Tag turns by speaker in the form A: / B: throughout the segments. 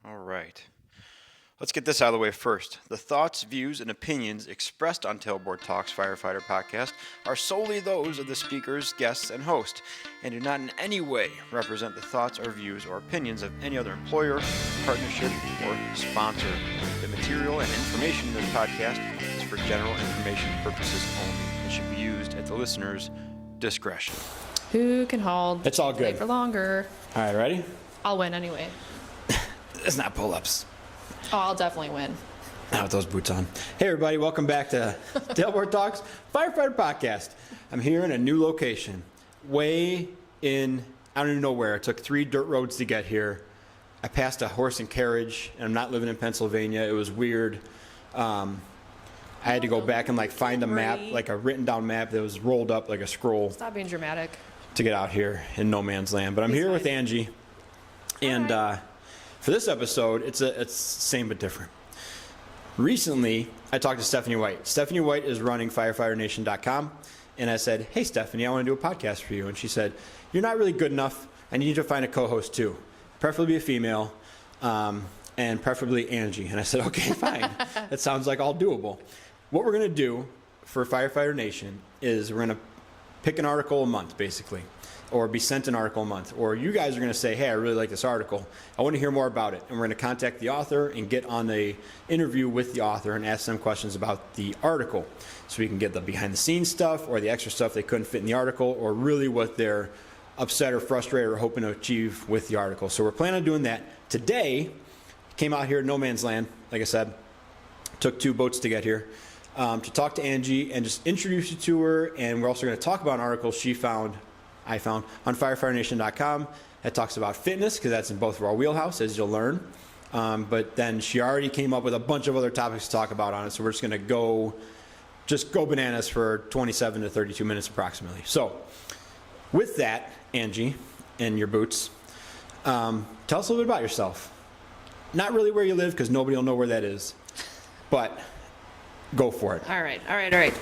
A: All right. Let's get this out of the way first. The thoughts, views, and opinions expressed on Tailboard Talks Firefighter Podcast are solely those of the speakers, guests, and host, and do not in any way represent the thoughts or views or opinions of any other employer, partnership, or sponsor. The material and information in this podcast is for general information purposes only and should be used at the listener's discretion.
B: Who can hold?
C: It's all good.
B: For longer.
C: All right, ready?
B: I'll win anyway.
C: It's not pull-ups.
B: Oh, I'll definitely win.
C: Not with those boots on. Hey, everybody. Welcome back to Tailboard Talks Firefighter Podcast. I'm here in a new location. Way in, I don't even know where. I took 3 dirt roads to get here. I passed a horse and carriage, and I'm not living in Pennsylvania. It was weird. I had to go back and find a map, like a written down map that was rolled up like a scroll.
B: Stop being dramatic.
C: To get out here in no man's land. But I'm here with Angie. And for this episode, it's same but different. Recently, I talked to Stephanie White. Stephanie White is running FirefighterNation.com, and I said, "Hey, Stephanie, I want to do a podcast for you." And she said, "You're not really good enough. I need you to find a co-host too, preferably a female, and preferably Angie." And I said, "Okay, fine. That sounds like all doable." What we're going to do for Firefighter Nation is we're going to pick an article a month, basically, or be sent an article a month, or you guys are going to say, "Hey, I really like this article. I want to hear more about it." And we're going to contact the author and get on a interview with the author and ask them questions about the article. So we can get the behind the scenes stuff or the extra stuff they couldn't fit in the article, or really what they're upset or frustrated or hoping to achieve with the article. So we're planning on doing that. Today, came out here in no man's land, like I said, took 2 boats to get here. To talk to Angie and just introduce you to her, and we're also going to talk about an article I found on FirefighterNation.com that talks about fitness, because that's in both of our wheelhouse, as you'll learn. But then she already came up with a bunch of other topics to talk about on it, so we're just going to go bananas for 27 to 32 minutes approximately. So with that, Angie, and your boots, tell us a little bit about yourself. Not really where you live, because nobody will know where that is, but go for it.
B: All right.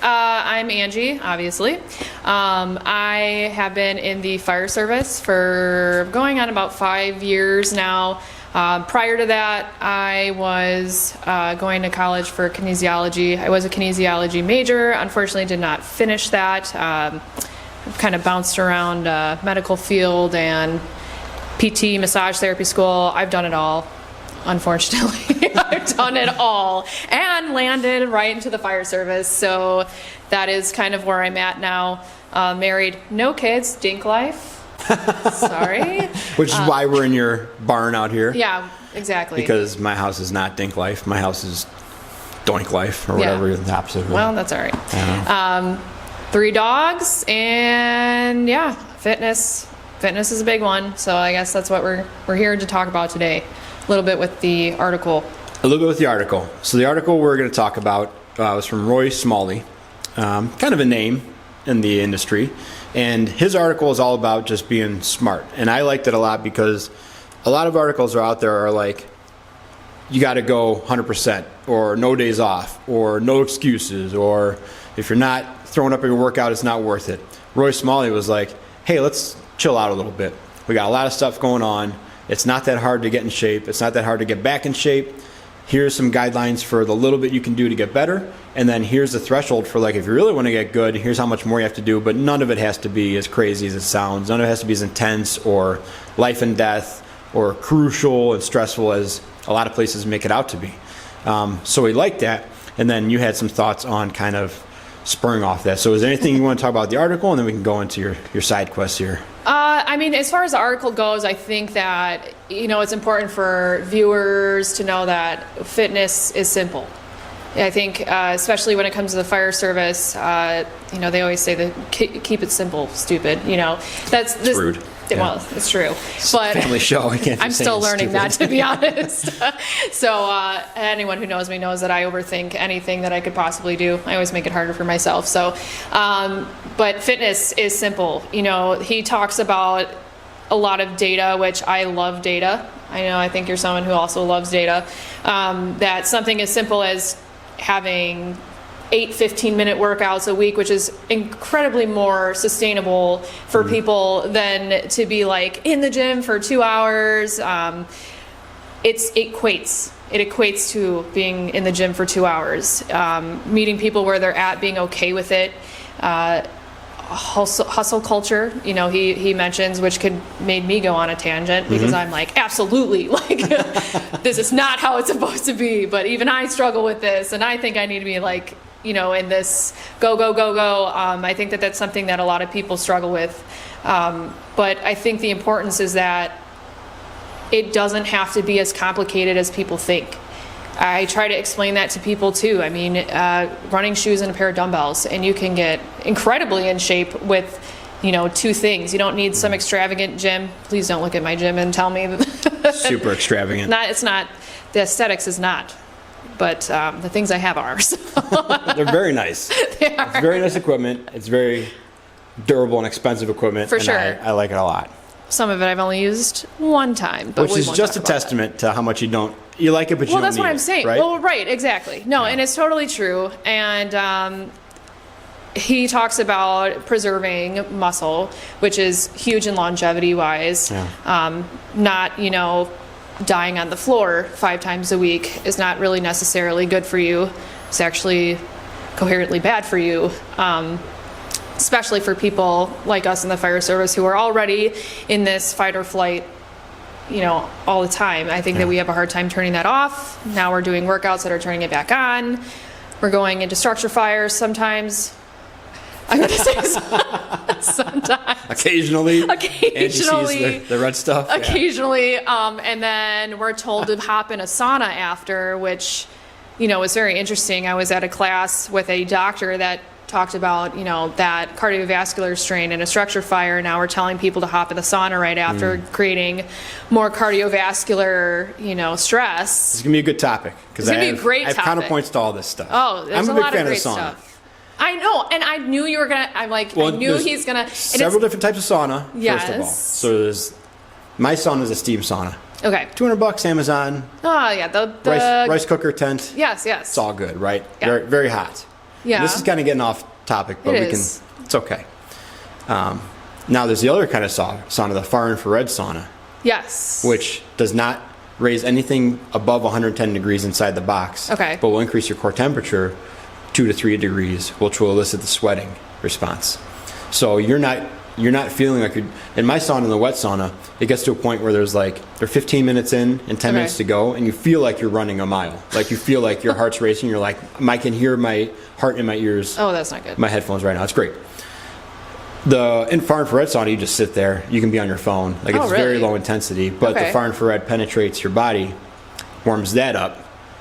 B: I'm Angie, obviously. I have been in the fire service for going on about 5 years now. Prior to that, I was going to college for kinesiology. I was a kinesiology major. Unfortunately, did not finish that. Kind of bounced around medical field and PT, massage therapy school. I've done it all. Unfortunately, I've done it all and landed right into the fire service. So that is kind of where I'm at now. Married, no kids, dink life. Sorry.
C: Which is why we're in your barn out here.
B: Yeah, exactly.
C: Because my house is not dink life. My house is doink life, or whatever the opposite.
B: Well, that's all right. 3 dogs, and fitness. Fitness is a big one. So I guess that's what we're here to talk about today. A little bit with the article.
C: A little bit with the article. So the article we're going to talk about was from Roy Smalley, kind of a name in the industry. And his article is all about just being smart. And I liked it a lot because a lot of articles are out there are like, you got to go 100%, or no days off, or no excuses, or if you're not throwing up your workout, it's not worth it. Roy Smalley was like, hey, let's chill out a little bit. We got a lot of stuff going on. It's not that hard to get in shape. It's not that hard to get back in shape. Here's some guidelines for the little bit you can do to get better. And then here's the threshold for if you really want to get good, here's how much more you have to do. But none of it has to be as crazy as it sounds. None of it has to be as intense or life and death or crucial and stressful as a lot of places make it out to be. So we like that. And then you had some thoughts on kind of spurring off that. So is there anything you want to talk about the article, and then we can go into your side quests here?
B: As far as the article goes, I think that, it's important for viewers to know that fitness is simple. I think, especially when it comes to the fire service, they always say that keep it simple, stupid. That's
C: rude.
B: Well, it's true, but
C: family show.
B: I'm still learning that, to be honest. So anyone who knows me knows that I overthink anything that I could possibly do. I always make it harder for myself. So, but fitness is simple. He talks about a lot of data, which I love data. I think you're someone who also loves data. That something as simple as having 8 15-minute workouts a week, which is incredibly more sustainable for people than to be in the gym for 2 hours. it equates to being in the gym for 2 hours, meeting people where they're at, being okay with it. Hustle culture, he mentions, which made me go on a tangent because I'm like, absolutely, like this is not how it's supposed to be. But even I struggle with this, and I think I need to be like, in this go. I think that that's something that a lot of people struggle with. But I think the importance is that it doesn't have to be as complicated as people think. I try to explain that to people too. I mean, running shoes and a pair of dumbbells, and you can get incredibly in shape with, 2 things. You don't need some extravagant gym. Please don't look at my gym and tell me that
C: Super extravagant.
B: it's not. The aesthetics is not, but the things I have are. So.
C: They're very nice.
B: They are.
C: It's very nice equipment. It's very durable and expensive equipment.
B: For
C: and
B: sure.
C: I like it a lot.
B: Some of it I've only used one time, but
C: which is just a testament to how much you like it, but you don't
B: that's
C: need
B: what I'm
C: it,
B: saying.
C: right?
B: Well, right, exactly. No, and it's totally true. And he talks about preserving muscle, which is huge in longevity wise.
C: Yeah.
B: Not, dying on the floor 5 times a week is not really necessarily good for you. It's actually coherently bad for you. Especially for people like us in the fire service who are already in this fight or flight, all the time. I think that we have a hard time turning that off. Now we're doing workouts that are turning it back on. We're going into structure fires sometimes. I'm going to say sometimes.
C: Occasionally.
B: Occasionally.
C: Angie sees the red stuff.
B: Occasionally. And then we're told to hop in a sauna after, which, was very interesting. I was at a class with a doctor that talked about, that cardiovascular strain in a structure fire. Now we're telling people to hop in the sauna right after, creating more cardiovascular, stress.
C: It's going to be a good topic.
B: It's going to be a great
C: topic. I have counterpoints to all this stuff.
B: Oh, there's
C: I'm a big
B: lot
C: fan
B: of great
C: of sauna.
B: stuff. I know, and I knew you were going to, I knew he's going to.
C: Several different types of sauna,
B: yes.
C: first of all. So my sauna is a steam sauna.
B: Okay.
C: $200, Amazon.
B: Oh, yeah. The
C: rice cooker tent.
B: Yes.
C: It's all good, right?
B: Yeah.
C: Very, very hot.
B: Yeah.
C: And this is kind of getting off topic, but it's okay. Now there's the other kind of sauna, the far infrared sauna.
B: Yes.
C: Which does not raise anything above 110 degrees inside the box.
B: Okay.
C: But will increase your core temperature 2 to 3 degrees, which will elicit the sweating response. So you're not feeling like you're in my sauna, in the wet sauna. It gets to a point where they're 15 minutes in and 10 minutes to go, and you feel like you're running a mile. Like you feel like your heart's racing. You're like, I can hear my heart in my ears.
B: Oh, that's not good.
C: My headphones right now. It's great. The far infrared sauna, you just sit there. You can be on your phone. Like it's very low intensity, but the far infrared penetrates your body, warms that up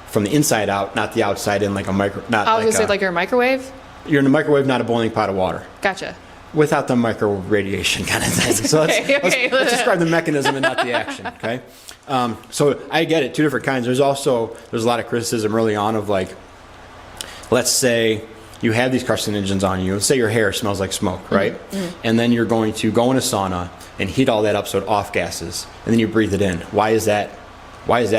C: from the inside out, not the outside in, like a micro. Not
B: I was gonna say like your microwave.
C: You're in a microwave, not a boiling pot of water.
B: Gotcha.
C: Without the micro radiation kind of thing. So let's describe the mechanism and not the action. Okay. So I get it. 2 different kinds. There's a lot of criticism early on of like, let's say you have these carcinogens on you. Let's say your hair smells like smoke, right? Mm-hmm. And then you're going to go in a sauna and heat all that up so it off gases, and then you breathe it in. Why is that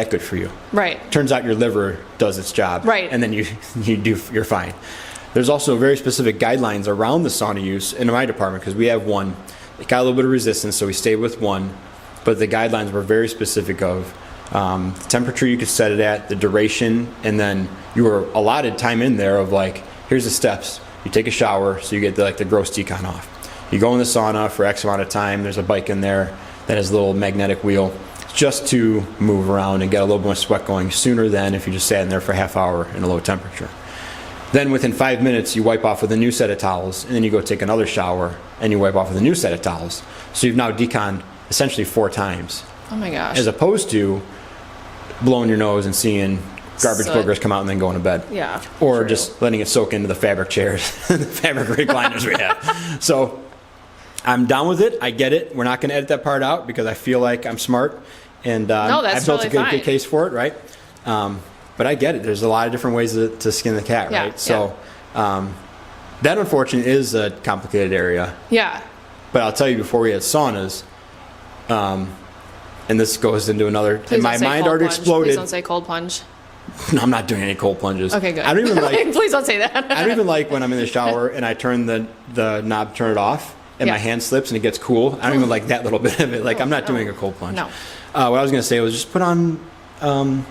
C: good for you? Right. Turns out your liver does its job. Right. And then you're fine. There's also very specific guidelines around the sauna use in my department because we have one. It got a little bit of resistance, so we stayed with one. But the guidelines were very specific of the temperature you could set it at, the duration, and then you were allotted time in there of like, here's the steps. You take a shower, so you get the gross decon off. You go in the sauna for X amount of time. There's a bike in there that has a little magnetic wheel just to move around and get a little more sweat going sooner than if you just sat in there for a half hour in a low temperature. Then within 5 minutes, you wipe off with a new set of towels, and then you go take another shower, and you wipe off with a new set of towels. So you've now deconned essentially 4 times. Oh my gosh. As opposed to blowing your nose and seeing garbage boogers come out and then going to bed. Yeah. Or just letting it soak into the fabric chairs, the fabric recliners we have. So I'm down with it. I get it. We're not going to edit that part out because I feel like I'm smart, and I've built a good case for it, right? But I get it. There's a lot of different ways to skin the cat, right? So that, unfortunately, is a complicated area. Yeah. But I'll tell you, before we had saunas, and this goes into another.
B: Please
C: my mind already exploded. Please
B: don't say cold plunge.
C: No, I'm not doing any cold plunges. Okay, good. I don't even like.
B: Please don't say that.
C: I don't even like when I'm in the shower and I turn the knob, turn it off, and my hand slips and it gets cool. I don't even like that little bit of it. Like I'm not doing a cold plunge. No. What I was going to say was just put on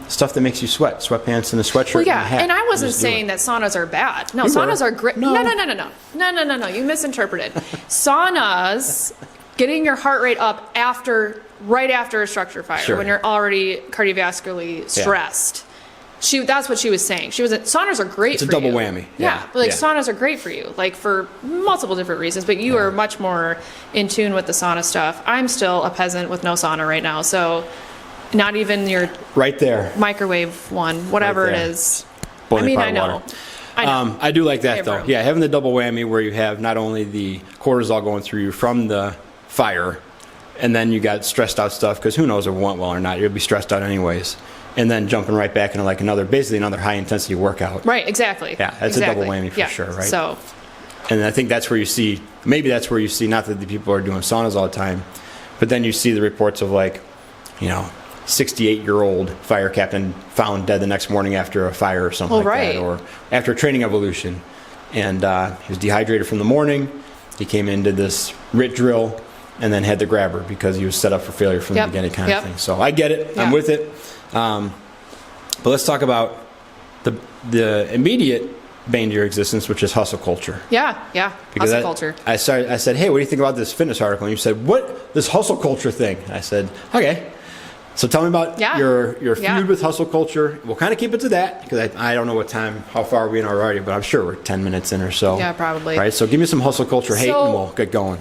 C: stuff that makes you sweat, sweatpants and a sweatshirt.
B: Well, yeah,
C: and a hat.
B: and I wasn't
C: Just do
B: saying
C: it.
B: that saunas are bad. No,
C: You
B: saunas
C: were.
B: are great.
C: No.
B: No. You misinterpreted. Saunas, getting your heart rate up right after a structure fire,
C: Sure.
B: when you're already cardiovascularly stressed. That's what she was saying. Saunas are great
C: It's a
B: for
C: double
B: you.
C: whammy.
B: Yeah, but
C: Yeah.
B: saunas are great for you, like for multiple different reasons. But you are much more in tune with the sauna stuff. I'm still a peasant with no sauna right now, so not even your
C: Right there.
B: microwave one, whatever
C: Right
B: it
C: there.
B: is.
C: Boiling
B: I mean,
C: pot
B: I
C: of
B: know.
C: water.
B: I know.
C: I do like that
B: Save
C: though.
B: room.
C: Yeah, having the double whammy where you have not only the cortisol going through you from the fire, and then you got stressed out stuff because who knows if it went well or not. You'll be stressed out anyways, and then jumping right back into like basically another high intensity workout.
B: Right, exactly.
C: Yeah, that's a double
B: Exactly.
C: whammy for sure, right?
B: So,
C: And I think that's where you see, not that the people are doing saunas all the time, but then you see the reports of 68-year-old fire captain found dead the next morning after a fire or something
B: Well,
C: like
B: right.
C: that, or after a training evolution. And he was dehydrated from the morning. He came in, did this RIT drill, and then had the grabber because he was set up for failure from
B: Yep.
C: the beginning kind
B: Yep.
C: of thing. So I get it. I'm
B: Yeah.
C: with it. But let's talk about the immediate bane to your existence, which is hustle culture.
B: yeah.
C: Because
B: Hustle culture.
C: I said, hey, what do you think about this fitness article? And you said, what? This hustle culture thing. And I said, okay. So tell me about
B: Yeah.
C: your feud
B: Yeah.
C: with hustle culture. We'll kind of keep it to that because I don't know how far we're in already, but I'm sure we're 10 minutes in or so.
B: Yeah, probably.
C: Right. So give me some hustle culture hate
B: So-
C: and we'll get going.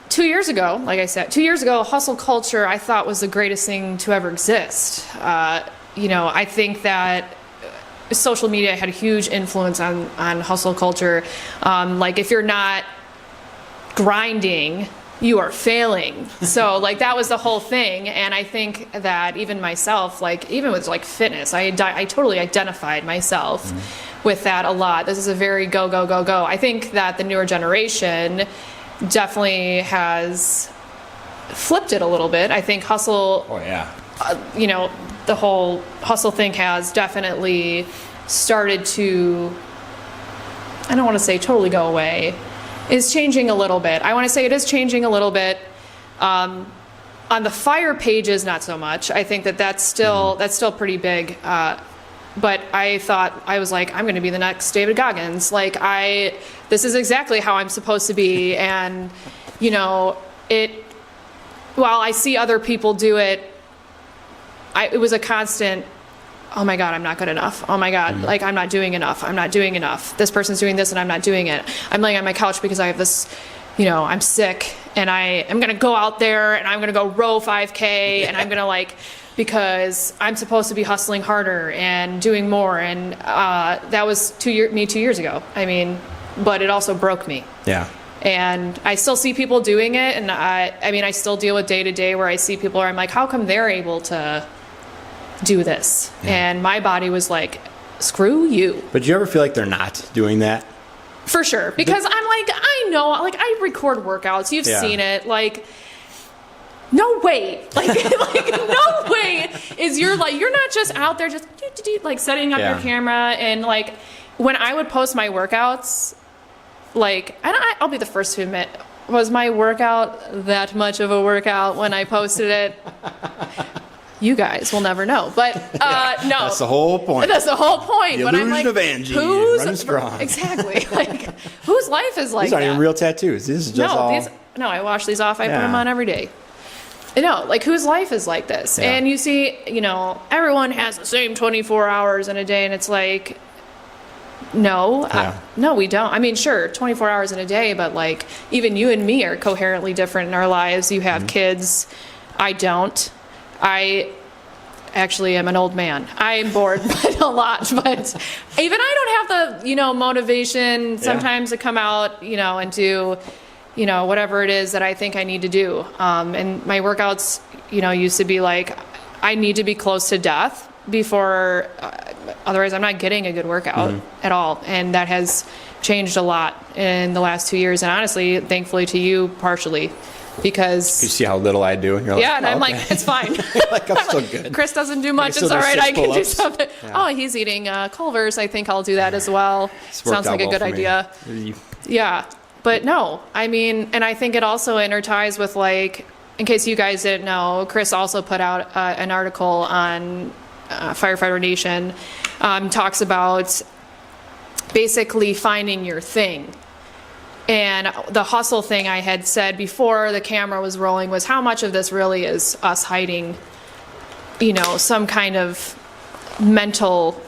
B: 2 years ago, like I said, 2 years ago, hustle culture I thought was the greatest thing to ever exist. I think that social media had a huge influence on hustle culture. Like if you're not grinding, you are failing. So like that was the whole thing. And I think that even myself, like even with like fitness, I totally identified myself with that a lot. This is a very go, go, go, go. I think that the newer generation definitely has flipped it a little bit. I think hustle,
C: Oh, yeah.
B: the whole hustle thing has definitely started to, I don't want to say totally go away, is changing a little bit. I want to say it is changing a little bit. On the fire pages, not so much. I think that's still pretty big. But I was like, I'm going to be the next David Goggins. This is exactly how I'm supposed to be. And, while I see other people do it, it was a constant, oh my God, I'm not good enough. Oh my God, I'm not doing enough. I'm not doing enough. This person's doing this and I'm not doing it. I'm laying on my couch because I have this, I'm sick and I am going to go out there and I'm going to go row 5K and I'm going to because I'm supposed to be hustling harder and doing more. And that was 2 years ago. I mean, but it also broke me.
C: Yeah.
B: And I still see people doing it. And I still deal with day to day where I see people where I'm like, how come they're able to do this?
C: Yeah.
B: And my body was like, screw you.
C: But do you ever feel like they're not doing that?
B: For sure. Because I'm like, I know, I record workouts. You've
C: Yeah.
B: seen it. No way. No way is you're not just out there just setting up
C: Yeah.
B: your camera. And when I would post my workouts, I'll be the first to admit, was my workout that much of a workout when I posted it? You guys will never know. But no.
C: That's the whole point.
B: That's the whole point.
C: The
B: But I'm
C: illusion
B: like,
C: of Angie,
B: whose
C: running strong.
B: Exactly. Whose life is like
C: These aren't
B: that?
C: even real tattoos. This is just all...
B: No, I wash these off. I put
C: Yeah.
B: them on every day. No, whose life is like this?
C: Yeah.
B: And you see, everyone has the same 24 hours in a day, and it's like, no,
C: Yeah.
B: no, we don't. I mean, sure, 24 hours in a day, but even you and me are coherently different in our lives. You have kids. I don't. I actually am an old man. I'm bored a lot, but even I don't have the, motivation sometimes to come out, and do, whatever it is that I think I need to do. And my workouts, used to be I need to be close to death before, otherwise I'm not getting a good workout at all. And that has changed a lot in the last 2 years. And honestly, thankfully to you, partially. Because
C: You see how little I do, and you're like,
B: and I'm
C: okay.
B: like, it's fine.
C: I'm still good.
B: Chris doesn't do much.
C: still
B: It's all
C: do
B: right.
C: 6
B: I can do
C: pull-ups.
B: something.
C: Yeah.
B: Oh, he's eating Culver's. I think I'll do that as well.
C: It's worked
B: Sounds like
C: out
B: a
C: well
B: good
C: for me.
B: idea. Yeah. But no, I mean, and I think it also interties with in case you guys didn't know, Chris also put out an article on Firefighter Nation. Talks about basically finding your thing. And the hustle thing I had said before the camera was rolling was how much of this really is us hiding, some kind of mental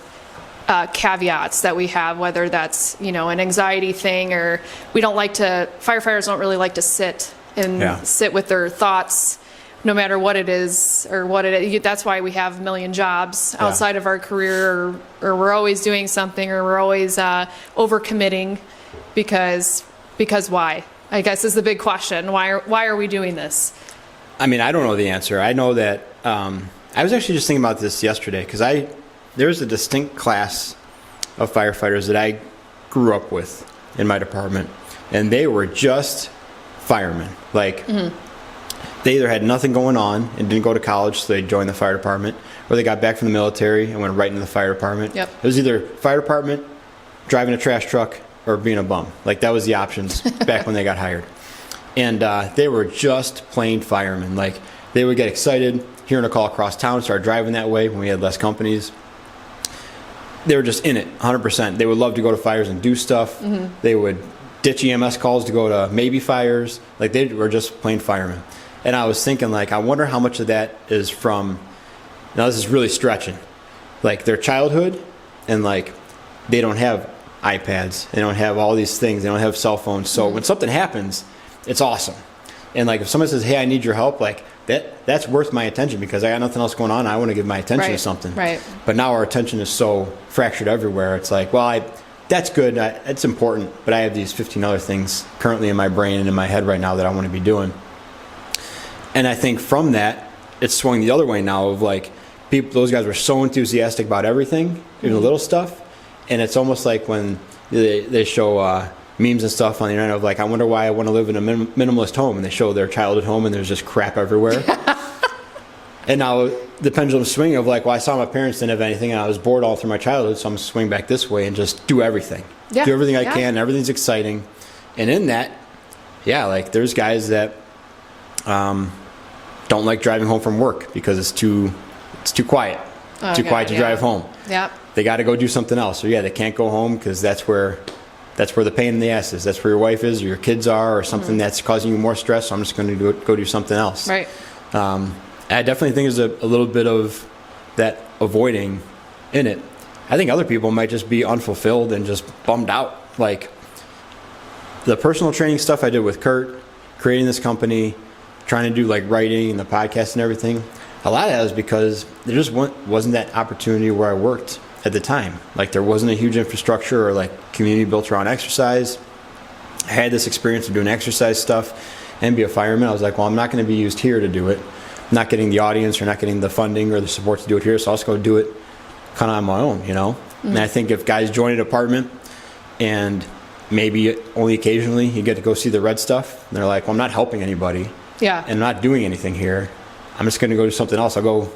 B: caveats that we have, whether that's, an anxiety thing or firefighters don't really like to sit with their thoughts no matter what it is or what it is. That's why we have a million jobs outside of our career, or we're always doing something, or we're always overcommitting because why? I guess is the big question. Why are we doing this?
C: I mean, I don't know the answer. I know that I was actually just thinking about this yesterday because there's a distinct class of firefighters that I grew up with in my department, and they were just firemen. Like, they either had nothing going on and didn't go to college, so they joined the fire department, or they got back from the military and went right into the fire department.
B: Yep.
C: It was either fire department, driving a trash truck, or being a bum. Like, that was the options back when they got hired. And they were just plain firemen. Like, they would get excited hearing a call across town, start driving that way when we had less companies. They were just in it 100%. They would love to go to fires and do stuff. They would ditch EMS calls to go to maybe fires. Like, they were just plain firemen. And I was thinking, like, I wonder how much of that is from, now this is really stretching, like their childhood, and like they don't have iPads, they don't have all these things, they don't have cell phones. So when something happens, it's awesome. And like if someone says, hey, I need your help, like that's worth my attention because I got nothing else going on. I want to give my attention to something.
B: Right.
C: But now our attention is so fractured everywhere. It's like, well, that's good. It's important. But I have these 15 other things currently in my brain and in my head right now that I want to be doing. And I think from that, it's swung the other way now of like, those guys were so enthusiastic about everything, even the little stuff. And it's almost like when they show memes and stuff on the internet of like, I wonder why I want to live in a minimalist home. And they show their childhood home and there's just crap everywhere. And now the pendulum's swinging of like, well, I saw my parents didn't have anything and I was bored all through my childhood. So I'm going to swing back this way and just do everything.
B: Yeah.
C: Do everything I can. Everything's exciting. And in that, like there's guys that don't like driving home from work because it's too quiet. Too quiet to drive home.
B: Yeah.
C: They got to go do something else. So they can't go home because that's where the pain in the ass is. That's where your wife is or your kids are or something that's causing you more stress. So I'm just going to go do something else.
B: Right.
C: I definitely think there's a little bit of that avoiding in it. I think other people might just be unfulfilled and just bummed out. Like the personal training stuff I did with Kurt, creating this company, trying to do like writing and the podcast and everything. A lot of that was because there just wasn't that opportunity where I worked at the time. Like there wasn't a huge infrastructure or like community built around exercise. I had this experience of doing exercise stuff and be a fireman. I was like, well, I'm not going to be used here to do it. I'm not getting the audience or not getting the funding or the support to do it here. So I'll just go do it kind of on my own, And I think if guys join a department and maybe only occasionally you get to go see the red stuff, and they're like, well, I'm not helping anybody.
B: Yeah.
C: And I'm not doing anything here. I'm just going to go do something else. I'll go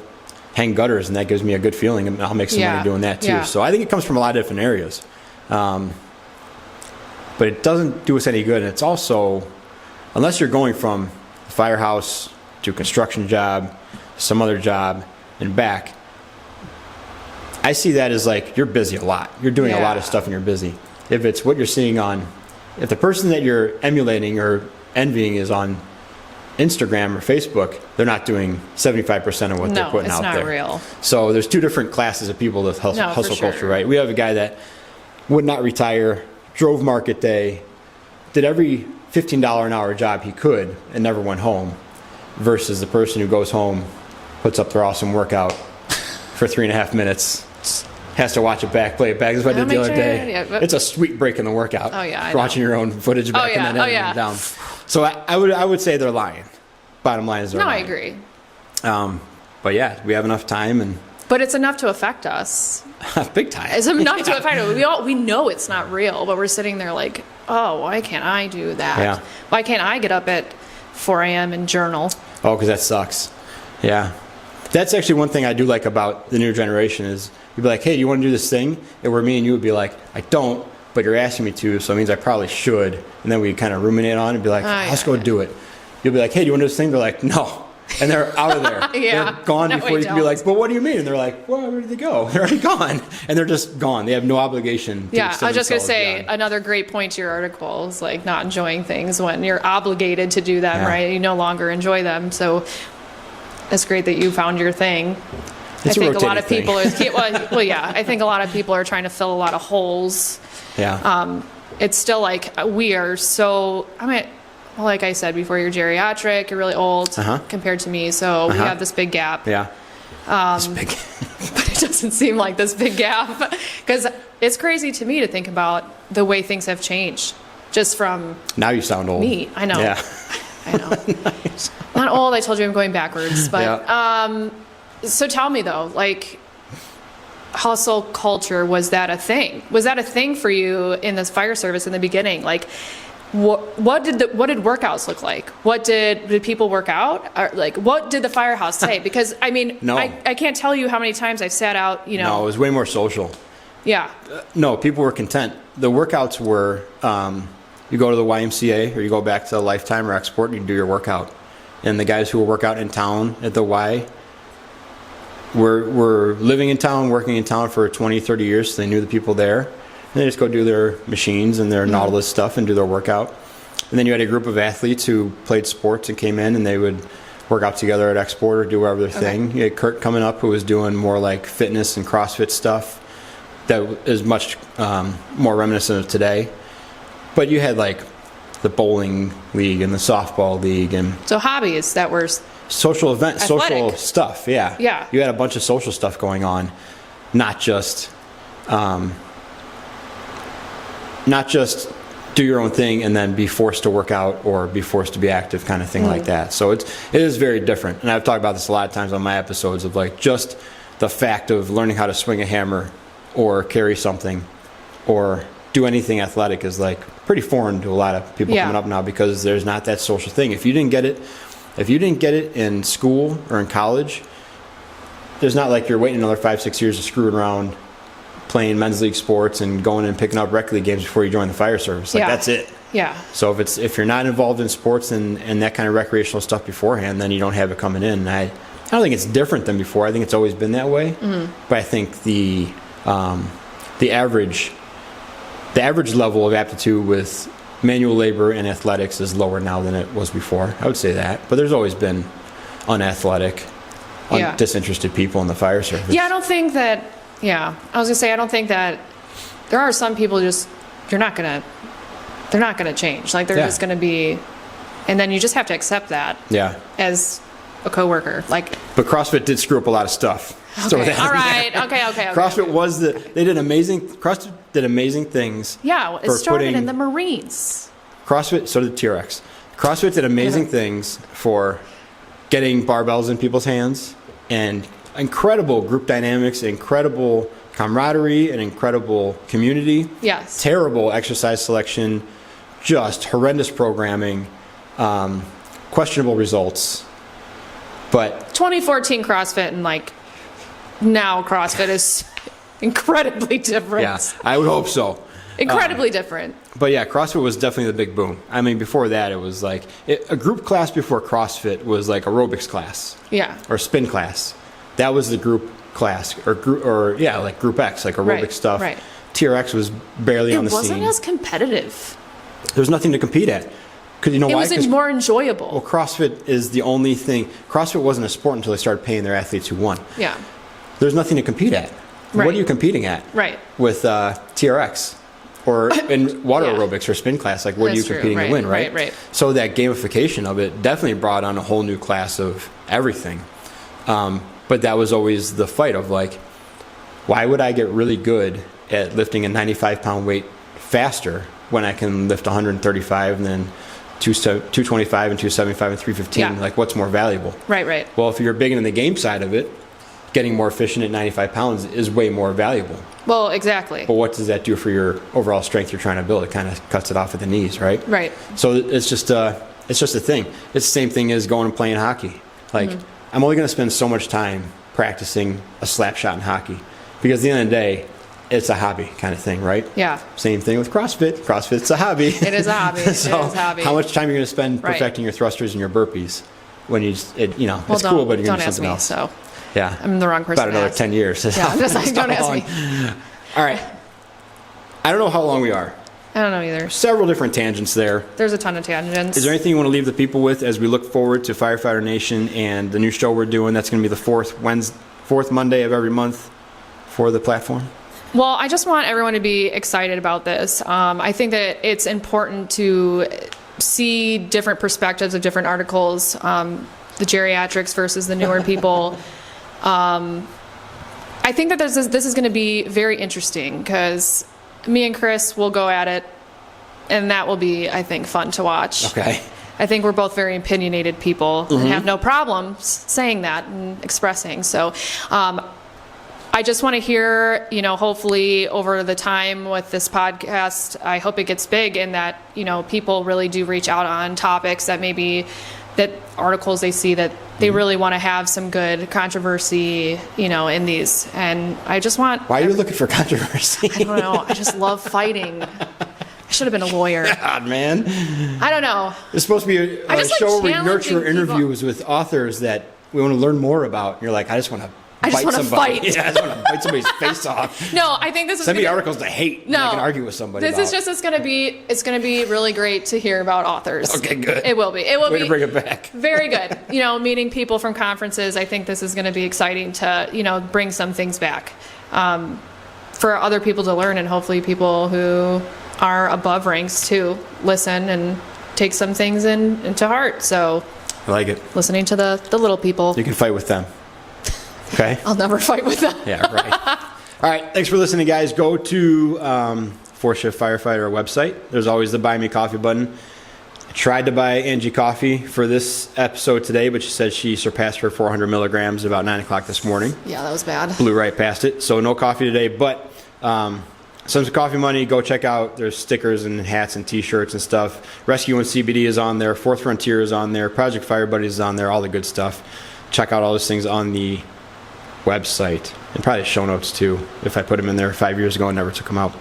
C: hang gutters, and that gives me a good feeling, and I'll make some money doing that too.
B: Yeah.
C: So I think it comes from a lot of different areas. But it doesn't do us any good. And it's also, unless you're going from the firehouse to a construction job, some other job, and back, I see that as like you're busy a lot. You're doing a lot of stuff and you're busy. If it's what you're seeing if the person that you're emulating or envying is on Instagram or Facebook, they're not doing 75% of what they're putting out there.
B: No, it's not real.
C: So there's two different classes of people with hustle culture, right? We have a guy that would not retire, drove market day, did every $15 an hour job he could and never went home, versus the person who goes home, puts up their awesome workout for 3.5 minutes, has to watch it back, play it back. That's what I did the other day. Yeah, it's a sweet break in the workout.
B: Oh, yeah.
C: Watching your own footage back and then editing it down. So I would say they're lying. Bottom line is they're lying.
B: I agree.
C: But yeah, we have enough time
B: But it's enough to affect us.
C: Big time.
B: It's enough to affect us. We know it's not real, but we're sitting there like, oh, why can't I do that?
C: Yeah.
B: Why can't I get up at 4 a.m. and journal?
C: Oh, because that sucks. Yeah. That's actually one thing I do like about the new generation is you'd be like, hey, you want to do this thing? And where me and you would be like, I don't, but you're asking me to, so it means I probably should. And then we kind of ruminate on it and be like, let's go do it. you'll be like, hey, do you want to do this thing? They're like, no. And they're out of there.
B: Yeah.
C: They're gone
B: No,
C: before
B: we
C: you can be
B: don't.
C: like, but what do you mean? And they're like, well, where did they go? They're already gone. And they're just gone. They have no obligation to
B: Yeah, I
C: extend
B: was just going to
C: themselves
B: say,
C: beyond.
B: another great point to your article is like not enjoying things when you're obligated to do them,
C: Yeah.
B: right? You no longer enjoy them. So it's great that you found your thing.
C: It's
B: I
C: a
B: think a lot of
C: rotating
B: people are, well, yeah, I think a lot of people are trying to fill a lot of holes.
C: Yeah.
B: It's still like we are so, I mean, well, like I said before, you're geriatric, you're really old compared to me. So we have this big gap.
C: Yeah. It's big.
B: But it doesn't seem like this big gap because it's crazy to me to think about the way things have changed just from
C: Now you sound old.
B: me. I know.
C: Yeah.
B: I know. Not old. I told you I'm going backwards. But so tell me though, like hustle culture, was that a thing? Was that a thing for you in this fire service in the beginning? Like what did workouts look like? What did people work out? Or like what did the firehouse say? Because I mean,
C: No.
B: I can't tell you how many times I've sat out, you know.
C: No, it was way more social.
B: Yeah.
C: No, people were content. The workouts were, you go to the YMCA or you go back to Lifetime or Export and you do your workout. And the guys who will work out in town at the Y were living in town, working in town for 20, 30 years, so they knew the people there. And they just go do their machines and their Nautilus stuff and do their workout. And then you had a group of athletes who played sports and came in and they would work out together at Export or do whatever their thing. You had Kurt coming up who was doing more like fitness and CrossFit stuff that is much more reminiscent of today. But you had like the bowling league and the softball league and
B: So hobbies that were
C: social events, social
B: Athletic.
C: stuff. Yeah.
B: Yeah.
C: You had a bunch of social stuff going on, not just do your own thing and then be forced to work out or be forced to be active kind of thing like that. So it is very different. And I've talked about this a lot of times on my episodes of like just the fact of learning how to swing a hammer or carry something or do anything athletic is like pretty foreign to a lot of people coming up now because there's not that social thing. If you didn't get it in school or in college, there's not like you're waiting another 5-6 years to screw around playing men's league sports and going and picking up rec league games before you join the fire service. Like that's it.
B: Yeah.
C: So if you're not involved in sports and that kind of recreational stuff beforehand, then you don't have it coming in. And I don't think it's different than before. I think it's always been that way. But I think the average level of aptitude with manual labor and athletics is lower now than it was before. I would say that. But there's always been unathletic, disinterested people in the fire service.
B: Yeah, I don't think that. Yeah, I was gonna say I don't think that there are some people just they're not gonna change. Like they're just gonna be, and then you just have to accept that.
C: Yeah.
B: As a coworker, like.
C: But CrossFit did screw up a lot of stuff.
B: Okay. All right. Okay.
C: CrossFit CrossFit did amazing things.
B: Yeah, it started in the Marines.
C: CrossFit, so did TRX. CrossFit did amazing things for getting barbells in people's hands and incredible group dynamics, incredible camaraderie, and incredible community.
B: Yes.
C: Terrible exercise selection, just horrendous programming, questionable results. But
B: 2014 CrossFit and like now CrossFit is incredibly different.
C: yeah, I would hope so.
B: Incredibly different.
C: But yeah, CrossFit was definitely the big boom. I mean, before that, it was like a group class before CrossFit was like aerobics class.
B: Yeah.
C: Or spin class. That was the group class, like Group X, like aerobic stuff.
B: Right.
C: TRX was barely on the scene.
B: It wasn't as competitive.
C: There was nothing to compete at. Because you know why?
B: It was more enjoyable.
C: Well, CrossFit is the only thing. CrossFit wasn't a sport until they started paying their athletes who won.
B: Yeah.
C: There's nothing to compete at.
B: Right.
C: What are you competing at?
B: Right.
C: With TRX or in water aerobics or spin class, like what are you
B: That's true.
C: competing to win, right?
B: Right.
C: So that gamification of it definitely brought on a whole new class of everything. But that was always the fight of like, why would I get really good at lifting a 95-pound weight faster when I can lift 135 and then 225 and 275 and 315?
B: Yeah.
C: Like, what's more valuable?
B: Right.
C: Well, if you're big in the game side of it, getting more efficient at 95 pounds is way more valuable.
B: Well, exactly.
C: But what does that do for your overall strength you're trying to build? It kind of cuts it off at the knees, right?
B: Right.
C: So it's just a thing. It's the same thing as going and playing hockey. Like, I'm only going to spend so much time practicing a slap shot in hockey because at the end of the day, it's a hobby kind of thing, right?
B: Yeah.
C: Same thing with CrossFit. CrossFit's a hobby.
B: It is a hobby.
C: So
B: it is a hobby.
C: how much time are you going to spend
B: Right.
C: perfecting your thrusters and your burpees when you just,
B: Well,
C: it's cool, but you're going
B: don't
C: to do
B: ask
C: something
B: me.
C: else.
B: So
C: Yeah.
B: I'm the wrong person.
C: About
B: to
C: another
B: ask.
C: 10 years.
B: Yeah, I'm just like, don't ask me.
C: All right. I don't know how long we are.
B: I don't know either.
C: Several different tangents there.
B: There's a ton of tangents.
C: Is there anything you want to leave the people with as we look forward to Firefighter Nation and the new show we're doing? That's going to be the fourth Monday of every month for the platform.
B: Well, I just want everyone to be excited about this. I think that it's important to see different perspectives of different articles, the geriatrics versus the newer people. I think that this is going to be very interesting because me and Chris will go at it, and that will be, I think, fun to watch.
C: Okay.
B: I think we're both very opinionated people and have no problems saying that and expressing. So I just want to hear, hopefully over the time with this podcast, I hope it gets big and that, people really do reach out on topics that maybe that articles they see that they really want to have some good controversy, in these. And I just want...
C: Why are you looking for controversy?
B: I don't know. I just love fighting. I should have been a lawyer.
C: God, man.
B: I don't know.
C: It's supposed to be
B: I
C: a
B: just like
C: show where we
B: challenging
C: nurture interviews with authors that we want to learn more about. You're like, I just want to bite
B: wanna
C: somebody.
B: fight.
C: Yeah, I just want to bite somebody's face off.
B: No, I think this is
C: Send me
B: gonna-
C: articles to hate.
B: No,
C: and I can argue with somebody
B: This
C: about.
B: is just it's gonna be really great to hear about authors.
C: Okay, good.
B: It will be. It will
C: Way
B: be
C: to bring it back.
B: very good. Meeting people from conferences. I think this is going to be exciting to bring some things back for other people to learn, and hopefully people who are above ranks to listen and take some things into heart. So
C: I like it.
B: listening to the little people.
C: You can fight with them. Okay?
B: I'll never fight with them.
C: Yeah, right. All right, thanks for listening, guys. Go to Fourth Shift Firefighter website. There's always the Buy Me Coffee button. I tried to buy Angie coffee for this episode today, but she said she surpassed her 400 milligrams about 9 o'clock this morning.
B: Yeah, that was bad.
C: Blew right past it. So no coffee today, but some coffee money. Go check out. There's stickers and hats and T-shirts and stuff. Rescue and CBD is on there. Fourth Frontier is on there. Project Fire Buddies is on there. All the good stuff. Check out all those things on the website and probably show notes too. If I put them in there 5 years ago and never took them out.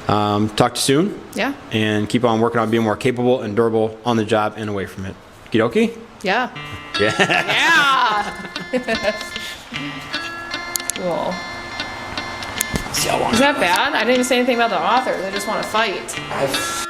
C: Talk to you soon.
B: Yeah.
C: And keep on working on being more capable and durable on the job and away from it. Okie dokie?
B: Yeah.
C: Yeah.
B: Yeah. Cool. Is that bad? I didn't even say anything about the authors. I just want to fight.